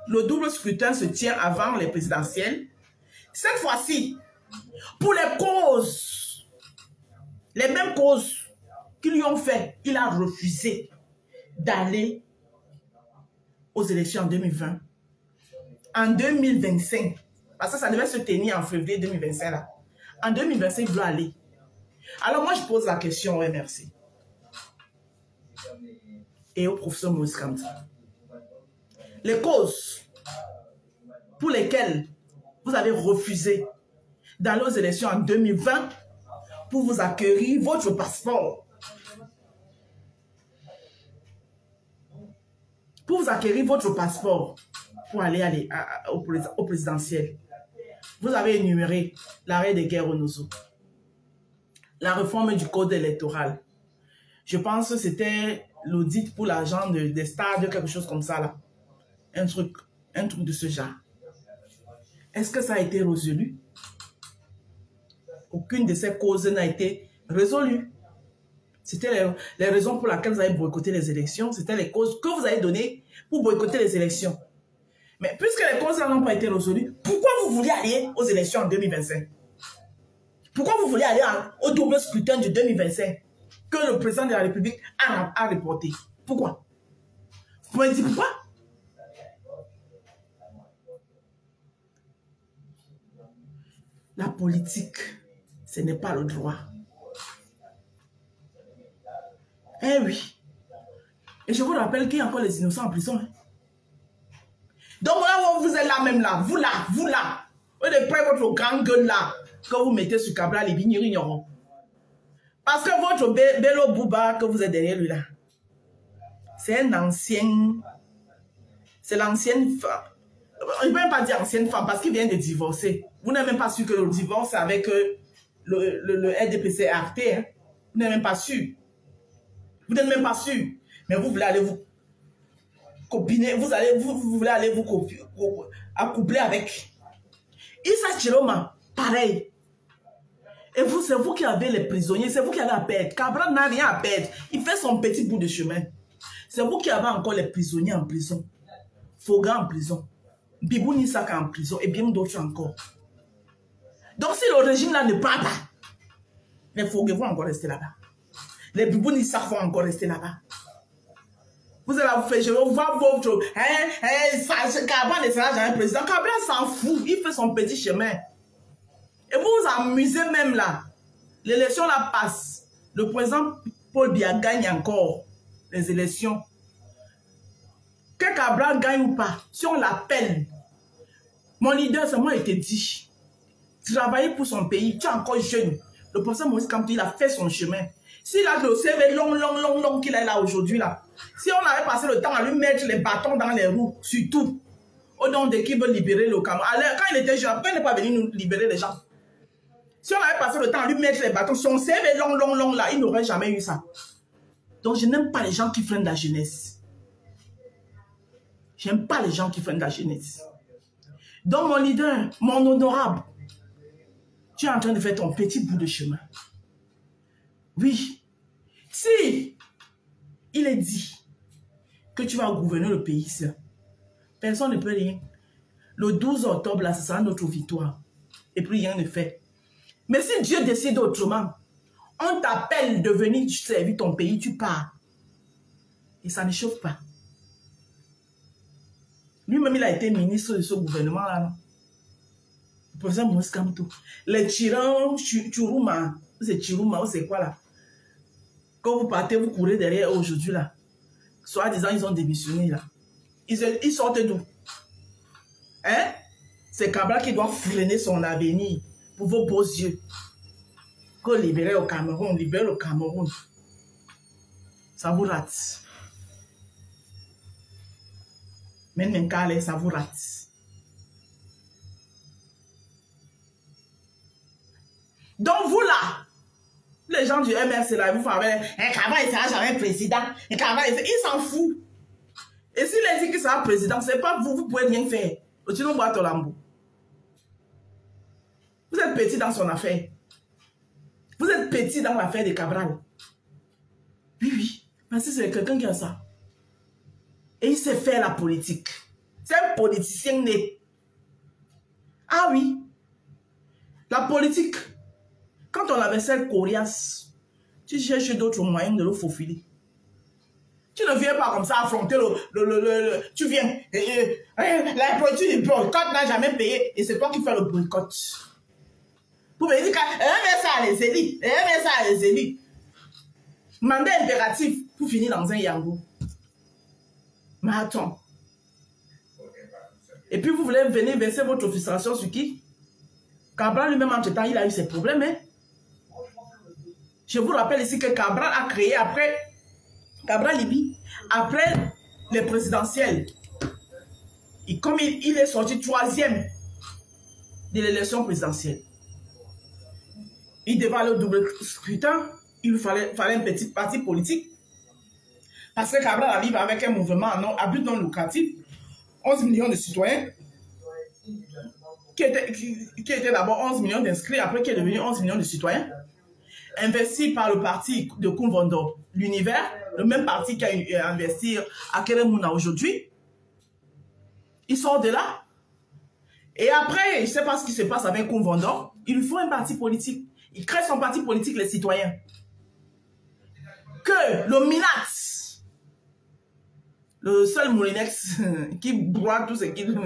le double scrutin se tient avant les présidentielles, cette fois-ci, pour les causes, les mêmes causes qu'ils lui ont fait, il a refusé d'aller aux élections en 2020. En 2025, parce que ça devait se tenir en février 2025 là. En 2025, il veut aller. Alors moi, je pose la question au MRC et au professeur Moïse Kamti. Les causes pour lesquelles vous avez refusé d'aller aux élections en 2020 pour vous acquérir votre passeport. Pour vous acquérir votre passeport pour aller au présidentiel. Vous avez énuméré l'arrêt des guerres au Nozo, la réforme du code électoral. Je pense que c'était l'audit pour l'argent des stades, quelque chose comme ça là. Un truc de ce genre. Est-ce que ça a été résolu? Aucune de ces causes n'a été résolue. C'était les raisons pour lesquelles vous avez boycotté les élections. C'était les causes que vous avez données pour boycotter les élections. Mais puisque les causes n'ont pas été résolues, pourquoi vous voulez aller aux élections en 2025? Pourquoi vous voulez aller au double scrutin de 2025 que le président de la République a reporté? Pourquoi? Vous pouvez dire pourquoi? La politique, ce n'est pas le droit. Eh oui. Et je vous rappelle qu'il y a encore les innocents en prison. Hein. Donc là, vous êtes là même là. Vous là. Vous de prendre votre grande gueule là, que vous mettez sur Cabral et Bignorignoron. Parce que votre Bello Bouba que vous êtes derrière lui là, c'est un ancien... C'est l'ancienne femme. Je ne peux même pas dire ancienne femme parce qu'il vient de divorcer. Vous n'êtes même pas sûr que le divorce avec le RDPC RT. Hein? Vous n'êtes même pas sûr. Vous n'êtes même pas sûr. Mais vous voulez aller vous copiner. Vous voulez aller vous accoupler avec. Issa Chiroma, pareil. Et vous, c'est vous qui avez les prisonniers. C'est vous qui avez à perdre. Cabral n'a rien à perdre. Il fait son petit bout de chemin. C'est vous qui avez encore les prisonniers en prison. Foga en prison. Bibou Nisaka en prison. Et bien d'autres encore. Donc si le régime là ne part pas, les Foga vont encore rester là-bas. Les Bibou Nisaka vont encore rester là-bas. Vous allez vous faire, je vais voir votre... Cabral ne sera jamais président. Cabral s'en fout. Il fait son petit chemin. Et vous vous amusez même là. L'élection là passe. Le président Paul Biya gagne encore les élections. Que Cabral gagne ou pas, si on l'appelle, mon leader, c'est moi, il te dit, travailler pour son pays, tu es encore jeune. Le professeur Moïse Kamti, il a fait son chemin. S'il a le CV long qu'il est là aujourd'hui, là, si on avait passé le temps à lui mettre les bâtons dans les roues, surtout, au nom de qui veut libérer le Cameroun. Alors, quand il était jeune, pourquoi il n'est pas venu nous libérer les gens? Si on avait passé le temps à lui mettre les bâtons, son CV long là, il n'aurait jamais eu ça. Donc, je n'aime pas les gens qui freinent la jeunesse. J'aime pas les gens qui freinent la jeunesse. Donc, mon leader, mon honorable, tu es en train de faire ton petit bout de chemin. Oui. Si il est dit que tu vas gouverner le pays, personne ne peut rien. Le 12 octobre, là, ce sera notre victoire. Et puis, rien ne fait. Mais si Dieu décide autrement, on t'appelle de venir servir ton pays, tu pars. Et ça ne chauffe pas. Lui-même, il a été ministre de ce gouvernement-là. Le professeur Moïse Kamti. Les tyrans, Churuma, c'est Chiruma, c'est quoi là? Quand vous partez, vous courez derrière aujourd'hui là. Soit disant, ils ont démissionné là. Ils sortent d'où? Hein? C'est Cabral qui doit freiner son avenir pour vos beaux yeux. Que libérer au Cameroun, libérer le Cameroun. Ça vous rate. Même quand ça vous rate. Donc vous là, les gens du MRC là, vous faites un Cabral, il sera jamais président. Un Cabral, il s'en fout. Et s'il a dit qu'il sera président, c'est pas vous, vous pouvez rien faire. Vous êtes petit dans son affaire. Vous êtes petit dans l'affaire de Cabral. Oui. Parce que c'est quelqu'un qui a ça. Et il sait faire la politique. C'est un politicien né. Ah oui. La politique, quand on avait celle coriace, tu cherches d'autres moyens de le faufiler. Tu ne viens pas comme ça affronter tu viens. La politique du boycott n'a jamais payé. Et c'est toi qui fais le boycott. Vous me dites qu'elle met ça à les élites. Elle met ça à les élites. Mandat impératif pour finir dans un yango. Mais attends. Et puis vous voulez venir verser votre frustration sur qui? Cabral lui-même, entre-temps, il a eu ses problèmes. Hein? Je vous rappelle ici que Cabral a créé après Cabral Libye, après les présidentielles. Et comme il est sorti 3e de l'élection présidentielle, il devait aller au double scrutin. Il lui fallait un petit parti politique. Parce que Cabral arrive avec un mouvement à but non lucratif. 11 millions de citoyens. Qui était d'abord 11 millions d'inscrits, après qui est devenu 11 millions de citoyens. Investi par le parti de Koumvondo, l'Univers, le même parti qui a investi à Keremouna aujourd'hui. Il sort de là. Et après, je ne sais pas ce qui se passe avec Koumvondo. Il lui faut un parti politique. Il crée son parti politique, les citoyens. Que le Minax, le seul Moulinex qui broie tout ce qu'il...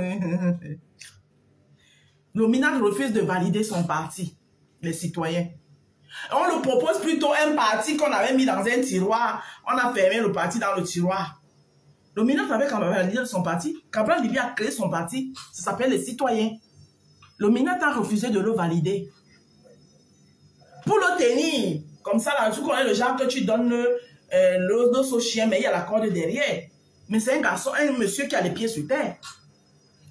Le Minax refuse de valider son parti, les citoyens. On lui propose plutôt un parti qu'on avait mis dans un tiroir. On a fermé le parti dans le tiroir. Le Minax avait quand même validé son parti. Cabral Libye a créé son parti. Ça s'appelle les citoyens. Le Minax a refusé de le valider. Pour le tenir, comme ça, là, tu connais le genre que tu donnes l'os au chien, mais il y a la corde derrière. Mais c'est un garçon, un monsieur qui a les pieds sur terre.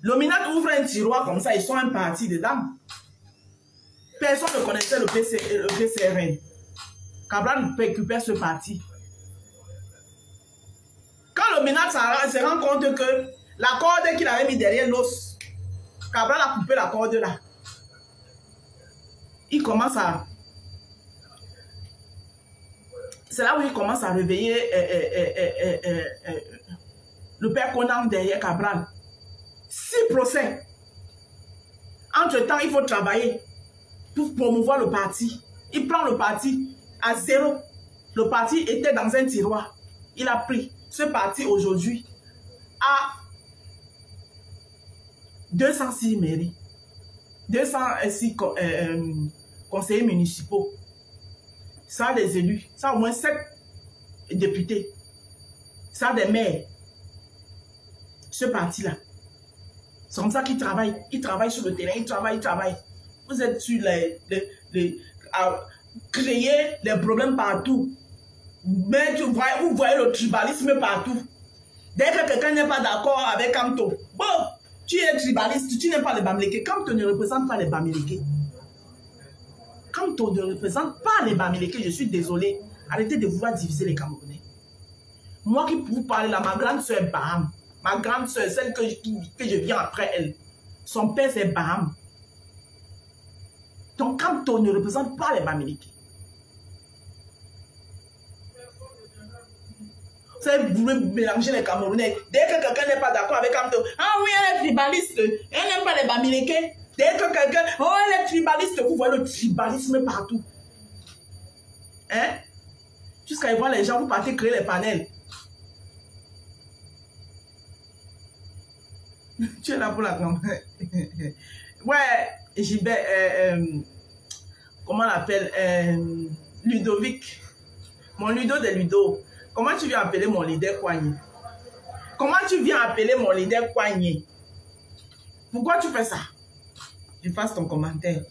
Le Minax ouvre un tiroir comme ça, ils sont un parti dedans. Personne ne connaissait le PCRN. Cabral récupère ce parti. Quand le Minax se rend compte que la corde qu'il avait mis derrière l'os, Cabral a coupé la corde là. Il commence à... C'est là où il commence à réveiller le père Conan derrière Cabral. 6 procès. Entre-temps, il faut travailler pour promouvoir le parti. Il prend le parti à 0. Le parti était dans un tiroir. Il a pris ce parti aujourd'hui à 206 mairies, 206 conseillers municipaux. Ça a des élus, ça a au moins 7 députés, ça a des maires. Ce parti-là, c'est comme ça qu'il travaille. Il travaille sur le terrain, il travaille. Vous êtes sur à créer des problèmes partout. Mais vous voyez le tribalisme partout. Dès que quelqu'un n'est pas d'accord avec Kamto, bon, tu es tribaliste, tu n'aimes pas les Bamileke. Kamto ne représente pas les Bamileke. Kamto ne représente pas les Bamileke, je suis désolé. Arrêtez de vouloir diviser les Camerounais. Moi qui vous parle là, ma grande soeur est Baham. Ma grande soeur, celle que je viens après elle. Son père c'est Baham. Donc Kamto ne représente pas les Bamileke. Vous voulez mélanger les Camerounais. Dès que quelqu'un n'est pas d'accord avec Kamto, ah oui, elle est tribaliste, elle n'aime pas les Bamileke. Dès que quelqu'un, oh, elle est tribaliste, vous voyez le tribalisme partout. Hein? Jusqu'à y voir les gens, vous partez créer les panels. Tu es là pour la campagne. Ouais, Gilbert, comment on l'appelle? Ludovic. Mon Ludo de Ludo. Comment tu viens appeler mon leader Kouagné? Comment tu viens appeler mon leader Kouagné? Pourquoi tu fais ça? Je fasse ton commentaire.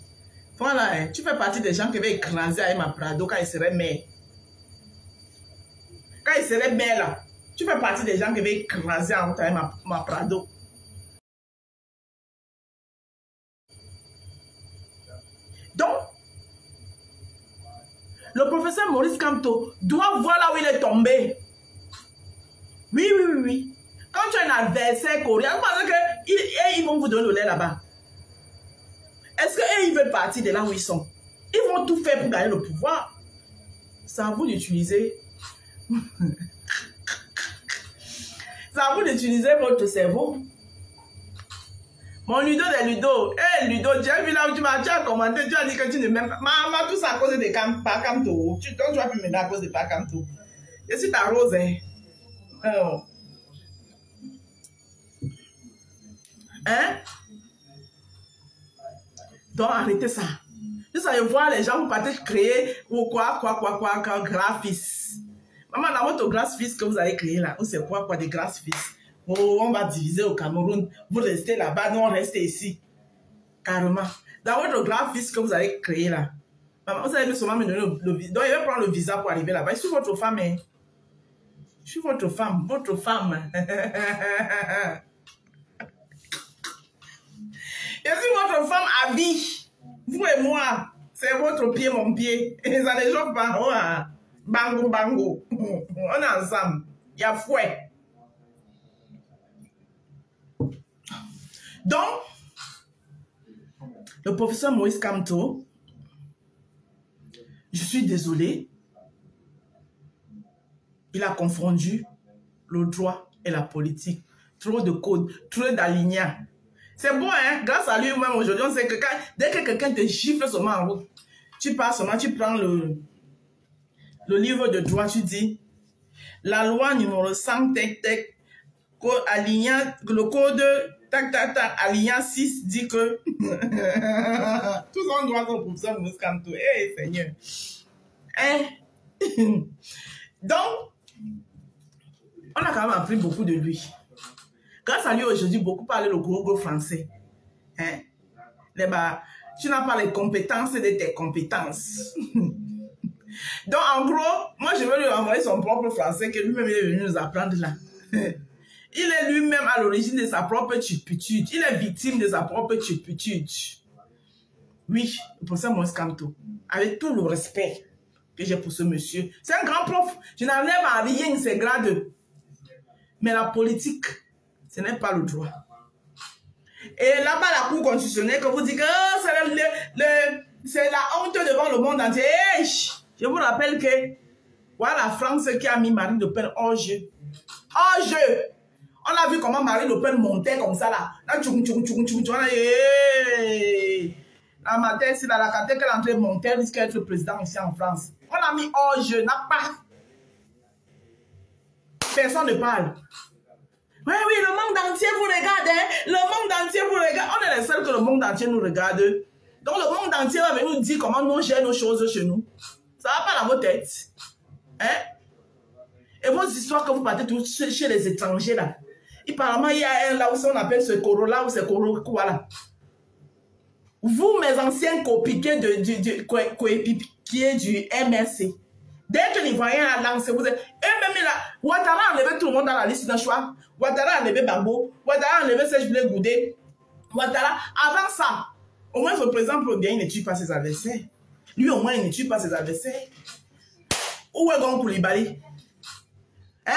Voilà, tu fais partie des gens qui vont écraser avec ma Prado quand il serait maire. Quand il serait maire là, tu fais partie des gens qui vont écraser en route avec ma Prado. Donc, le professeur Maurice Kamto doit voir là où il est tombé. Oui. Quand tu as un adversaire coréen, vous pensez qu'ils vont vous donner le lait là-bas. Est-ce qu'ils veulent partir de là où ils sont? Ils vont tout faire pour gagner le pouvoir. C'est à vous d'utiliser. C'est à vous d'utiliser votre cerveau. Mon Ludo de Ludo. Hé Ludo, tu as vu là où tu as commenté, tu as dit que tu ne m'aimes pas. Maman, tout ça à cause de Pakamto. Donc tu vas plus m'aider à cause de Pakamto. Je suis ta rose, hein. Oh. Hein? Donc arrêtez ça. Juste à voir les gens, vous partez créer ou quoi, graphiste. Maman, dans votre graphiste que vous avez créé là, ou c'est quoi, des graphistes? Oh, on va diviser au Cameroun. Vous restez là-bas, nous on reste ici. Carrément. Dans votre graphiste que vous avez créé là, maman, vous allez seulement me donner le visa. Donc, il va prendre le visa pour arriver là-bas. Je suis votre femme, hein. Je suis votre femme, votre femme. Je suis votre femme à vie. Vous et moi, c'est votre pied, mon pied. Et ça ne choque pas. Oh, hein. Bango, bango. On est ensemble. Il y a fouet. Donc, le professeur Moïse Kamto, je suis désolée, il a confondu le droit et la politique. Trop de codes, trop d'alignats. C'est bon, hein? Grâce à lui-même, aujourd'hui, on sait que dès que quelqu'un te gifle seulement en route, tu pars seulement, tu prends le livre de droit, tu dis, la loi numéro 100, alignant, le code, alignant 6 dit que tout ça, on doit au professeur Moïse Kamto. Eh, Seigneur. Hein? Donc, on a quand même appris beaucoup de lui. Grâce à lui, aujourd'hui, beaucoup parlent le gros français. Hein? Tu n'as pas les compétences de tes compétences. Donc, en gros, moi, je vais lui envoyer son propre français que lui-même est venu nous apprendre là. Il est lui-même à l'origine de sa propre turpitude. Il est victime de sa propre turpitude. Oui, pour ça, Moïse Kamto, avec tout le respect que j'ai pour ce monsieur. C'est un grand prof. Je n'enlève à rien ses grades. Mais la politique, ce n'est pas le droit. Et là-bas, la Cour constitutionnelle, que vous dites que oh, c'est la honte devant le monde entier. Hey, je vous rappelle que voilà la France qui a mis Marine Le Pen hors jeu. Hors jeu. On a vu comment Marine Le Pen montait comme ça là. Là, la matin, c'est dans la carte qu'elle entrait monter, elle risque d'être président ici en France. On a mis hors jeu, n'a pas. Personne ne parle. Oui, oui, le monde entier vous regarde, hein? Le monde entier vous regarde. On est les seuls que le monde entier nous regarde. Donc le monde entier va venir nous dire comment nous gérons nos choses chez nous. Ça va pas dans vos têtes. Hein? Et vos histoires que vous partez tous chez les étrangers là. Apparemment, il y a un là où on appelle ce Corolla ou ce Corolla quoi là. Vous, mes anciens copiqués du MRC, dès que l'Ivoirien a lancé, vous êtes... Et même là, Ouattara a enlevé tout le monde dans la liste d'un choix. Ouattara a enlevé Bambo. Ouattara a enlevé Serge Blé Goudé. Ouattara, avant ça, au moins le président Claude il ne tue pas ses adversaires. Lui, au moins, il ne tue pas ses adversaires. Où est Gon Koulibaly? Hein?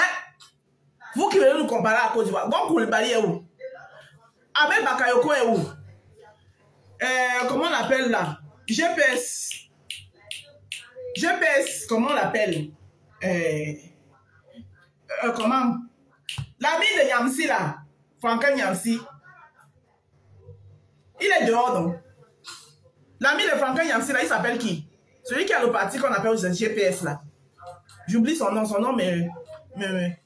Vous qui venez nous comparer à Côte d'Ivoire, Gon Koulibaly est où? Abel Bakayoko est où? Comment on l'appelle là? GPS. GPS, comment on l'appelle? Comment? L'ami de Niamsi là, Franck Niamsi. Il est dehors donc. L'ami de Franck Niamsi là, il s'appelle qui? Celui qui a le parti qu'on appelle GPS là. J'oublie son nom, mais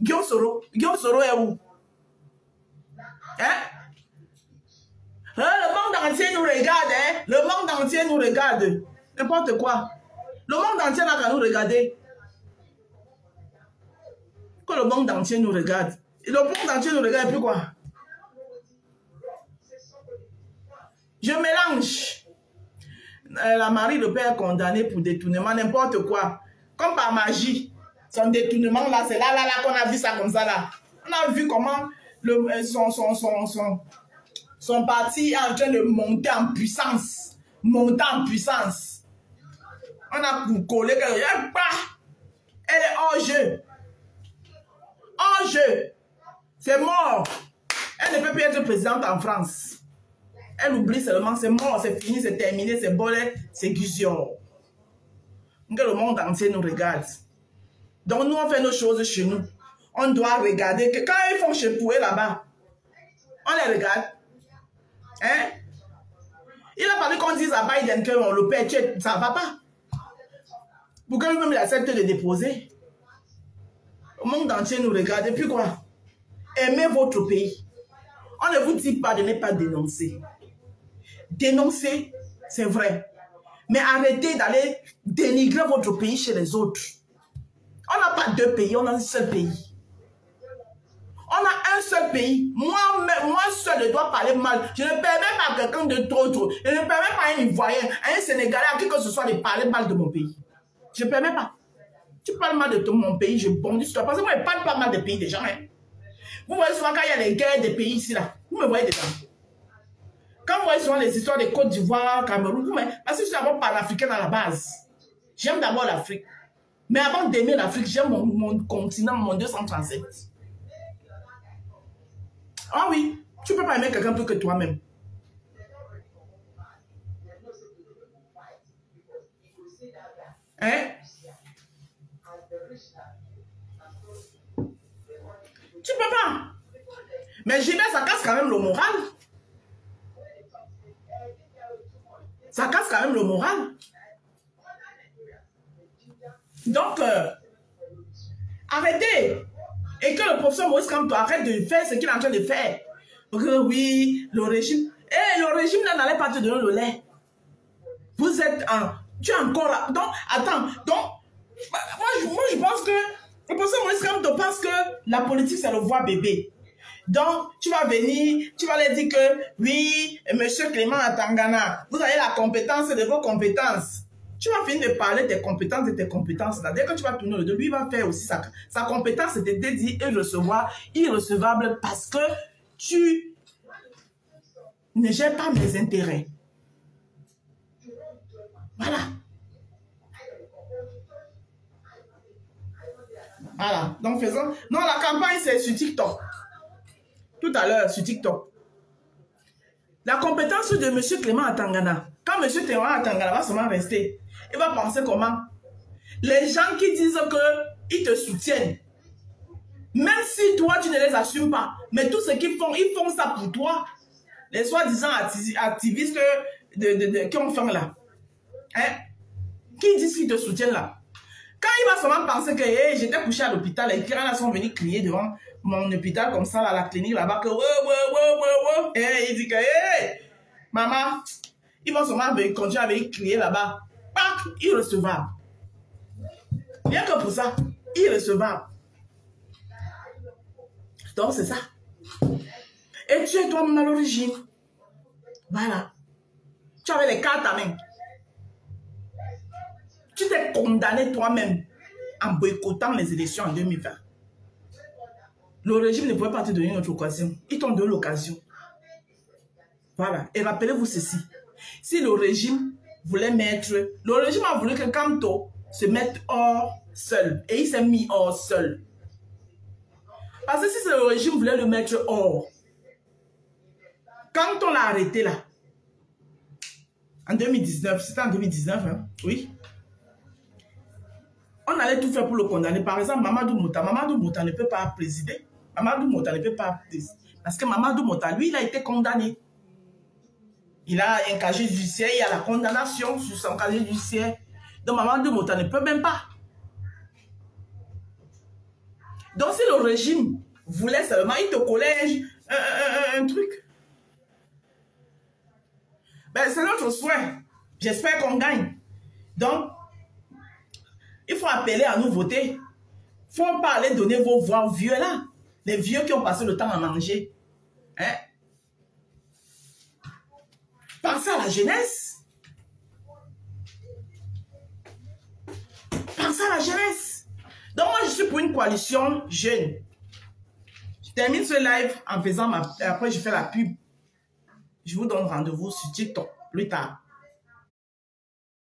Guillaume Soro. Guillaume Soro est où? Hein? Le monde entier nous regarde, hein? Le monde entier nous regarde. N'importe quoi. Le monde entier n'a qu'à nous regarder. Que le monde entier nous regarde. Et le monde entier nous regarde, et puis quoi? Je mélange. La Marie Le Pen est condamnée pour détournement, n'importe quoi. Comme par magie. Son détournement là, c'est là qu'on a vu ça comme ça là. On a vu comment son parti est en train de monter en puissance. Monter en puissance. On a collé qu'elle est hors jeu. Hors jeu. C'est mort. Elle ne peut plus être présidente en France. Elle oublie seulement, c'est mort, c'est fini, c'est terminé, c'est bolé, c'est gusion. Que le monde entier nous regarde. Donc nous, on fait nos choses chez nous. On doit regarder que quand ils font chez Poué là-bas, on les regarde. Hein? Il a fallu qu'on dise à Biden qu'on le paie, ça ne va pas. Pour que lui-même il accepte de déposer. Le monde entier nous regarde. Et puis quoi? Aimez votre pays. On ne vous dit pas de ne pas dénoncer. Dénoncer, c'est vrai. Mais arrêtez d'aller dénigrer votre pays chez les autres. On n'a pas deux pays, on a un seul pays. On a un seul pays. Moi seul, je dois parler mal. Je ne permets pas à quelqu'un d'autre. Je ne permets pas à un Ivoirien, à un Sénégalais, à qui que ce soit de parler mal de mon pays. Je ne permets pas. Tu parles mal de mon pays, je bondis sur toi. Parce que moi, je ne parle pas mal des pays des gens. Hein. Vous voyez souvent quand il y a les guerres des pays ici, là. Vous me voyez dedans. Quand vous voyez souvent les histoires de Côte d'Ivoire, Cameroun, vous voyez, parce que je suis d'abord panafricaine à la base. J'aime d'abord l'Afrique. Mais avant d'aimer l'Afrique, j'aime mon continent, mon 237. Ah oui, tu ne peux pas aimer quelqu'un plus que toi-même. Hein? Tu peux pas. Mais Gilbert, ça casse quand même le moral. Ça casse quand même le moral. Donc, arrêtez. Et que le professeur Maurice Kamto arrête de faire ce qu'il est en train de faire. Oui, le régime. Le régime n'allait pas te donner le lait. Vous êtes en... Tu es encore là. Donc, attends. Donc, moi, je pense que le professeur Maurice Kamto pense que la politique, c'est le voie bébé. Donc, tu vas venir, tu vas leur dire que, oui, monsieur Clément Atangana, vous avez la compétence de vos compétences. Tu vas finir de parler de tes compétences, Dès que tu vas tourner le dos, lui, il va faire aussi sa compétence, c'est de dire irrecevable parce que tu ne gères pas mes intérêts. Voilà. Voilà. Donc, faisons... Non, la campagne, c'est sur TikTok. Tout à l'heure, sur TikTok. La compétence de M. Clément Atangana. Quand M. Clément Atangana va seulement rester, il va penser comment? Les gens qui disent qu'ils te soutiennent, même si toi, tu ne les assumes pas, mais tout ce qu'ils font, ils font ça pour toi. Les soi-disant activistes qui ont faim là. Hein? Qui disent qu'ils te soutiennent là? Quand il va seulement penser que hey, j'étais couché à l'hôpital, les clients sont venus crier devant mon hôpital comme ça, là, la clinique là-bas, que hey, il dit que hey, maman, ils vont seulement continuer à venir crier là-bas. Irrecevable. Rien que pour ça, irrecevable. Donc c'est ça. Et tu es toi-même à l'origine. Voilà. Tu avais les cartes à main. Tu t'es condamné toi-même en boycottant les élections en 2020. Le régime ne pouvait pas te donner une autre occasion. Ils t'ont donné l'occasion. Voilà. Et rappelez-vous ceci. Si le régime voulait mettre... Le régime a voulu que Kamto se mette hors seul. Et il s'est mis hors seul. Parce que si le régime voulait le mettre hors, quand on l'a arrêté là, en 2019, c'était en 2019, hein, oui, on allait tout faire pour le condamner. Par exemple, Mamadou Mouta ne peut pas présider. Mamadou Mouta ne peut pas présider. Parce que Mamadou Mouta, lui, il a été condamné. Il a un casier judiciaire, il y a la condamnation sur son casier judiciaire. Donc Mamadou Mouta ne peut même pas. Donc si le régime voulait seulement, il te collait un truc. Ben, c'est notre souhait. J'espère qu'on gagne. Donc, il faut appeler à nous voter. Il ne faut pas aller donner vos voix aux vieux là. Les vieux qui ont passé le temps à manger. Hein? Pensez à la jeunesse. Pensez à la jeunesse. Donc moi, je suis pour une coalition jeune. Je termine ce live en faisant ma... Après, je fais la pub. Je vous donne rendez-vous sur TikTok plus tard.